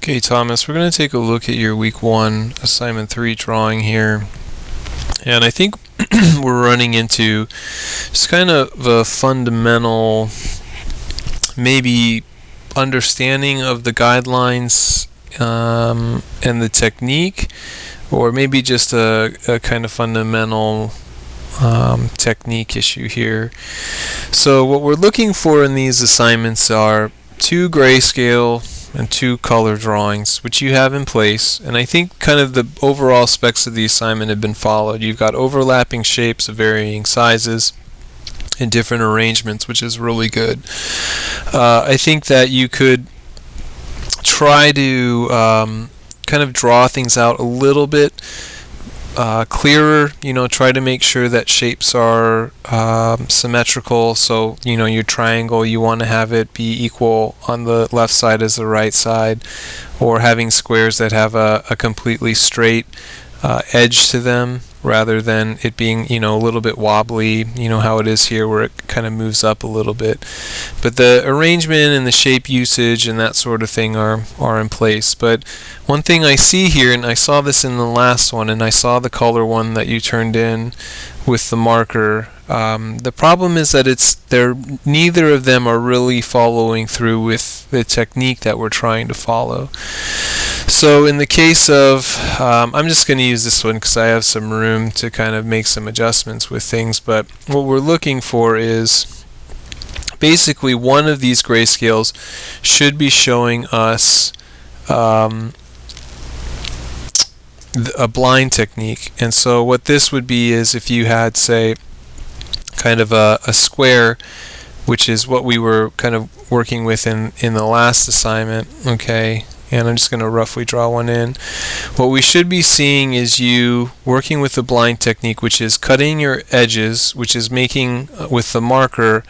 Okay, Thomas, we're going to take a look at your week 1 assignment 3 drawing here. And I think we're running into just kind of a fundamental, maybe understanding of the guidelines and the technique, or maybe just a kind of fundamental technique issue here. So what we're looking for in these assignments are 2 grayscale and 2 color drawings, which you have in place, and I think kind of the overall specs of the assignment have been followed. You've got overlapping shapes of varying sizes in different arrangements, which is really good. I think that you could try to kind of draw things out a little bit clearer, try to make sure that shapes are symmetrical. So, your triangle, you want to have it be equal on the left side as the right side, or having squares that have a completely straight edge to them rather than it being, a little bit wobbly, how it is here where it kind of moves up a little bit. But the arrangement and the shape usage and that sort of thing are in place. But one thing I see here, and I saw this in the last one, and I saw the color one that you turned in with the marker, the problem is that neither of them are really following through with the technique that we're trying to follow. So in the case of, I'm just going to use this one because I have some room to kind of make some adjustments with things, but what we're looking for is basically one of these grayscales should be showing us a blind technique. And so what this would be is if you had, say, kind of a square, which is what we were kind of working with in the last assignment, okay? And I'm just going to roughly draw one in. What we should be seeing is you working with the blind technique, which is cutting your edges, which is making with the marker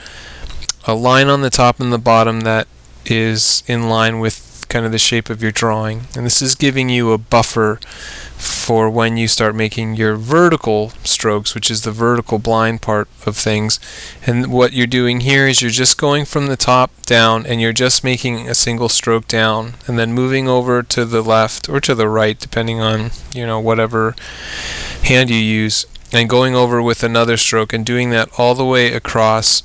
a line on the top and the bottom that is in line with kind of the shape of your drawing. And this is giving you a buffer for when you start making your vertical strokes, which is the vertical blind part of things. And what you're doing here is you're just going from the top down and you're just making a single stroke down and then moving over to the left or to the right, depending on whatever hand you use, and going over with another stroke and doing that all the way across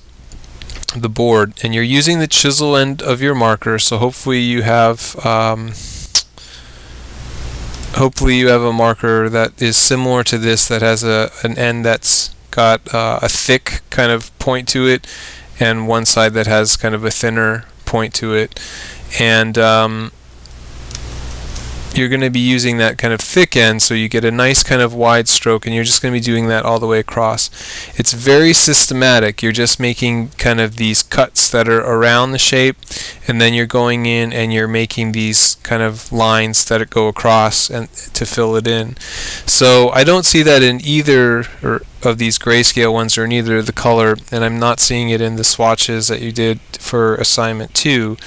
the board. And you're using the chisel end of your marker, so hopefully you have a marker that is similar to this, that has an end that's got a thick kind of point to it and one side that has kind of a thinner point to it. And you're going to be using that kind of thick end, so you get a nice kind of wide stroke, and you're just going to be doing that all the way across. It's very systematic. You're just making kind of these cuts that are around the shape, and then you're going in and you're making these kind of lines that go across and to fill it in. So I don't see that in either of these grayscale ones or in either of the color, and I'm not seeing it in the swatches that you did for assignment 2,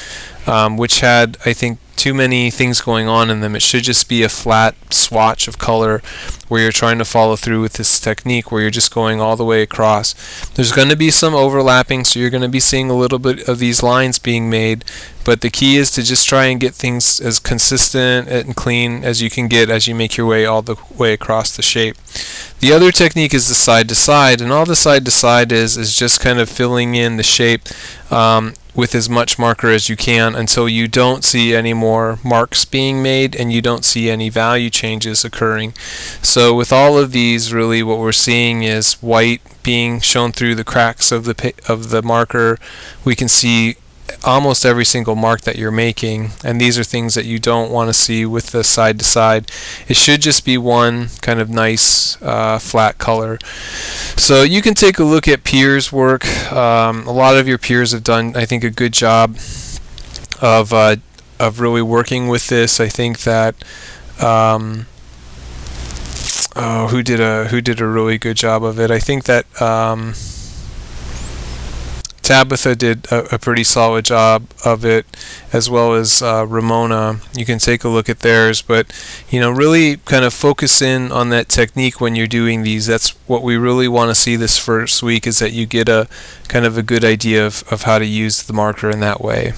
which had, I think, too many things going on in them. It should just be a flat swatch of color where you're trying to follow through with this technique where you're just going all the way across. There's going to be some overlapping, so you're going to be seeing a little bit of these lines being made, but the key is to just try and get things as consistent and clean as you can get as you make your way all the way across the shape. The other technique is the side to side, and all the side to side is just kind of filling in the shape with as much marker as you can until you don't see any more marks being made and you don't see any value changes occurring. So with all of these, really what we're seeing is white being shown through the cracks of the marker. We can see almost every single mark that you're making, and these are things that you don't want to see with the side to side. It should just be one kind of nice flat color. So you can take a look at peers' work. A lot of your peers have done, I think, a good job of really working with this. I think that who did a really good job of it? I think that Tabitha did a pretty solid job of it, as well as Ramona. You can take a look at theirs, but really kind of focus in on that technique when you're doing these. That's what we really want to see this first week, is that you get a kind of a good idea of how to use the marker in that way.